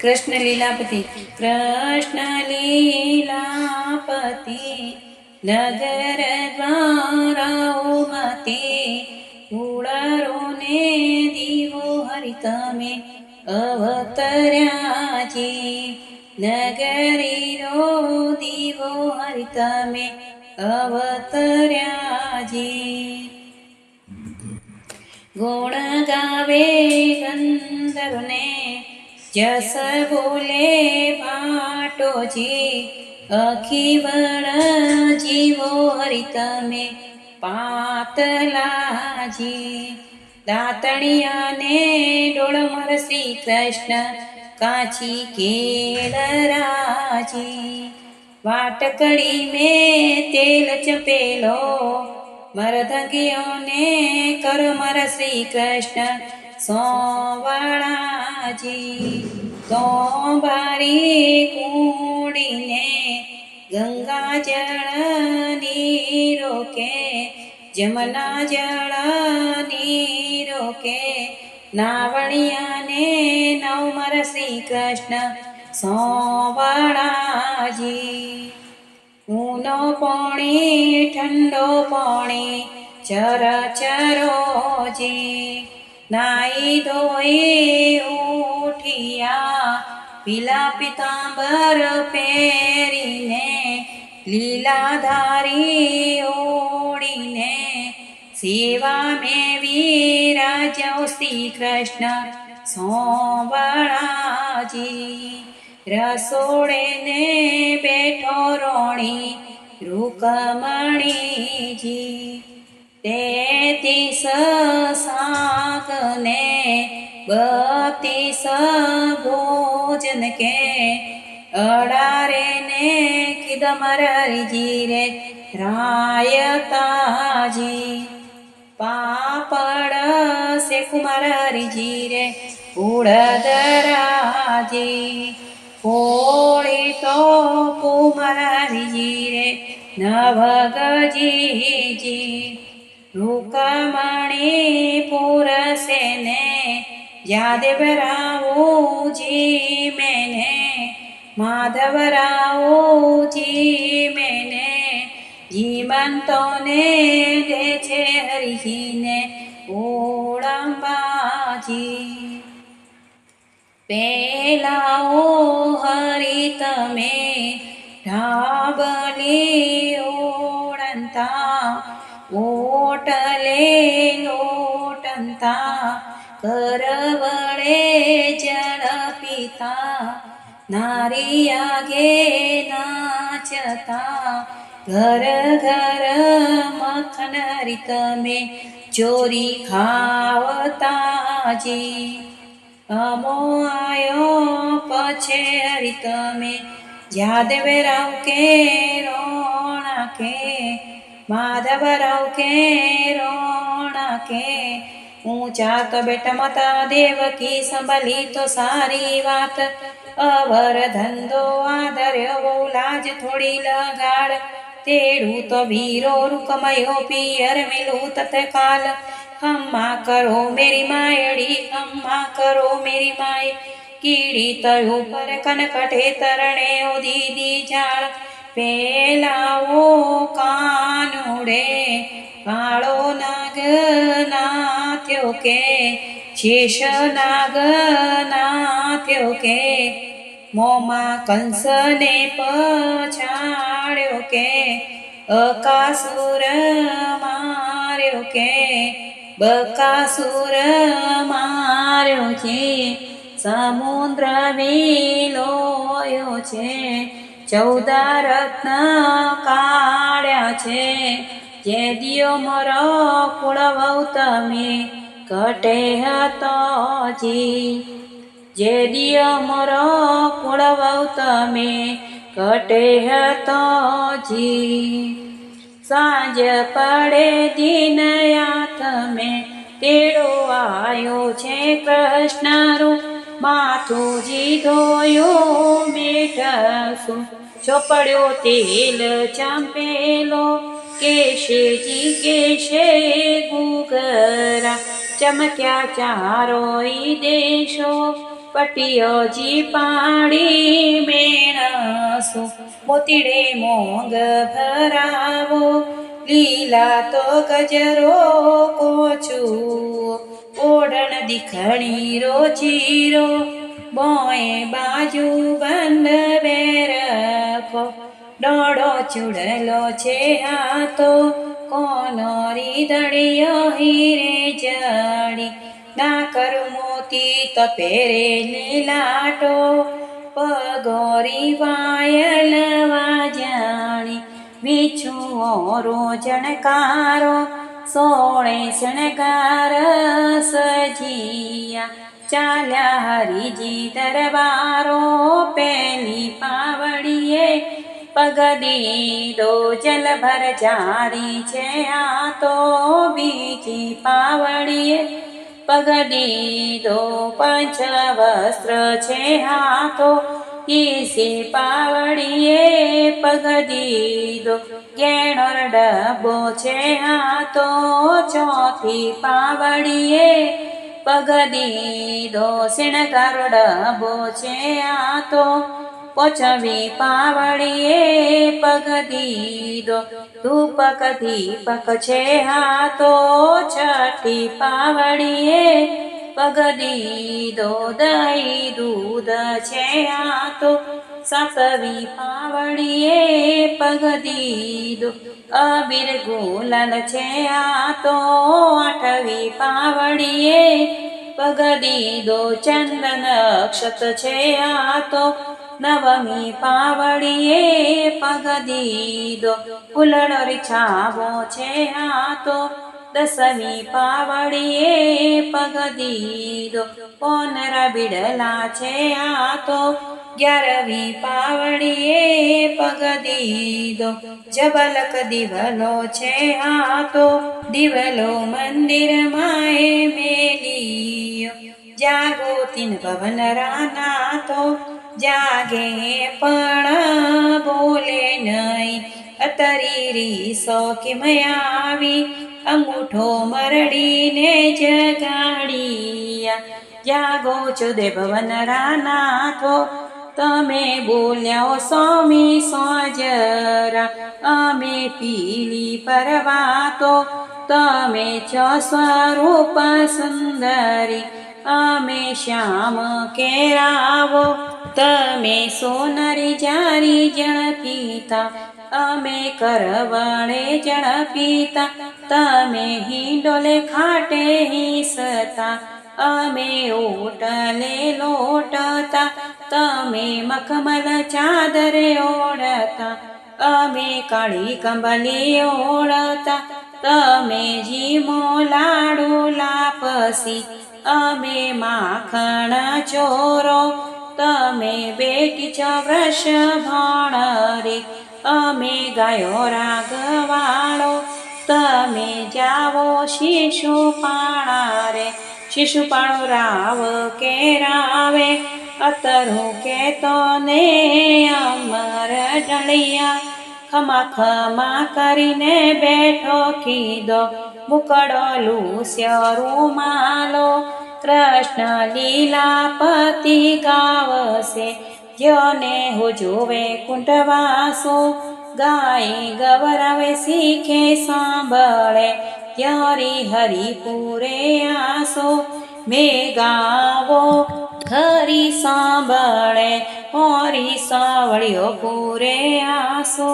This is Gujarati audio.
કૃષ્ણ લીલાપતિ કૃષ્ણ લીલાપતિ નગર દ્વારાઓમાંથી ઉડારો ને દીવો હરિ તમે અવતર્યાજી નગરીરો દીવો હરિ તમે અવતર્યાજી ગુણ ગાવે ગંધર્વને જસ બોલે પાટોજી અખિવળ જીવો હરિ તમે પાતલાજી દાતણિયાને ડોળમર શ્રી કૃષ્ણ કાચી કેળરાજી વાટકડી મેં તેલ ચપેલો મરધંગીઓને કરમર શ્રી કૃષ્ણ સોવાળાજી તોંબારી કુડીને ગંગા જળ નીરો કે જમના જળ નીરો કે નાવણિયાને નવમર શ્રી કૃષ્ણ સોવાળાજી ઊનો પાણી ઠંડો પાણી ચર ચરોજી નાઈ ધોઈ ઉઠિયા પીલા પિતાંબર પહેરીને લીલા ધારી ઓળીને સેવા મેં વિરાજ્યો શ્રી કૃષ્ણ સોવાળાજી રસોડે ને બેઠો રોણી રૂકમણીજી તેતીસ શાકને 32 ભોજન કે અડારે ને ખીદમરજી રે રાયતાજી પાપડ સે કુમારજી રે ઉડદરાજી હોળી તો કુમારજી રે નવગજીજી રૂકમણી પુરસે ને યાદવરાવજી મેને માધવરાવજી મેને જીવંતોને દે છે હરિને ઓળંબાજી પેલાઓ હરિ તમે ઢાબલી ઓળંતા ઓટલે લોટંતા કરવળે જળ પીતા નારી આગે નાચતા ઘર ઘર મખન હરિ તમે ચોરી ખાવતાજી અમો આયો પછે હરિ તમે યાદવરાવ કે રોણા કે માધવરાવ કે રોણા કે ઊંચા તો બેટા માતા દેવકી સંભલી તો સારી વાત અવર ધંધો આદર્યો બહુ લાજ થોડી લગાડ તેડું તો વીરો રૂકમયો પિયર મેલું તત્કાલ ખમ્મા કરો મેરી માયડી ખમ્મા કરો મેરી માય કીડી તયું પર કનકટે તરણે ઓ દીદી જાળ પેલાઓ કાનુડે કાળો નાગ નાથ્યો કે શેષ નાગ નાથ્યો કે મોમાં કંસને પછાડ્યો કે અકાસુર માર્યો કે બકાસુર માર્યો છે સમુદ્ર વિલોયો છે 14 રત્ન કાઢ્યા છે જે દિયો મોરો કુળવઉ તમે કટે હતોજી જે દિયો મોરો કુળવઉ તમે કટે હતોજી સાંજ પડે દિન તમે તેડો આયો છે કૃષ્ણરું માથુજી ધોયો બેઠસું ચોપડ્યો તેલ ચાંપેલો કેશેજી કેશે ગુગરા ચમક્યા ચારોય દેશો પટીયોજી પાડી મેણસું મોતીડે મોંગ ભરાવો લીલા તો ગજરો કોચું ઓઢણ દીખણી રોચીરો બોએ બાજુ બંધ બેરખો ડોળો ચૂડલો છે હાથો કોનો રીદળિયો હીરે જડી નાકર મોતી તપેરે લીલાટો પગોરી વાયલ વાજાણી વિછુઓ જણકારો સોળે શણગાર સજીયા ચાલ્યા હરિજી દરબારો પેલી પાવડીએ પગ દીધો જલભર જારી છે આ તો બીજી પાવડીએ પગ દીધો પંચ વસ્ત્ર છે હાથો ઈસી પાવડીએ પગ દીધો ગેણોર ડબ્બો છે હાથો ચોથી પાવડીએ પગ દીધો શણગાર ડબ્બો છે હાથો પોચવી પાવડીએ પગ દીધો ધૂપક દીપક છે હાથો છઠ્ઠી પાવડીએ પગ દીધો દહીં દૂધ છે હાથો સાતવી પાવડીએ પગ દીધો અબીર ગુલાલ છે હાથો આઠવી પાવડીએ પગ દીધો ચંદન અક્ષત છે હાથો નવમી પાવડીએ પગ દીધો ફૂલડો રીછાવો છે હાથો દસમી પાવડીએ પગ દીધો પોનરા બિડલા છે હાથો 11મી પાવડીએ પગ દીધો જબલક દિવલો છે હાથો દિવલો મંદિર માએ મેલિયો જાગો તીન ભવન રાનાથો જાગે પણ બોલે નહીં અતરી રીસો કિમયાવી અંગૂઠો મરડીને જગાડિયા જાગો છો દે ભવન રાનાથો તમે બોલ્યો સ્વામી સોજરા અમે પીલી પરવાતો તમે છો સ્વરૂપ સુંદરી અમે શ્યામ કેરાવો તમે સોનરી જારી જણ પીતા અમે કરવણે જણ પીતા તમે હિંડોલે ખાટે હિંસતા અમે ઓટલે લોટતા તમે મખમલ ચાદરે ઓળતા અમે કાળી કંબલી ઓળતા તમે જીમો લાડુ લાપસી અમે માખણ ચોરો તમે બેટી છો વૃષભાણરી અમે ગાયો રાગવાળો તમે જાવો શિશુપાણા રે શિશુપાળો રાવ કે રાવે અતરું કેતો ને અમર ઢળિયા ખમા ખમા કરીને બેઠો કીધો મુકડો લૂસ્યો રૂમાલો કૃષ્ણ લીલાપતિ ગાવશે જ્યોને હુજુવે કુંઠવાસો ગાય ગવરાવે શીખે સાંભળે ત્યારી હરિપુરે આસો મેં ગાવો હરી સાંભળે હોરી સાંભળ્યો પૂરે આસો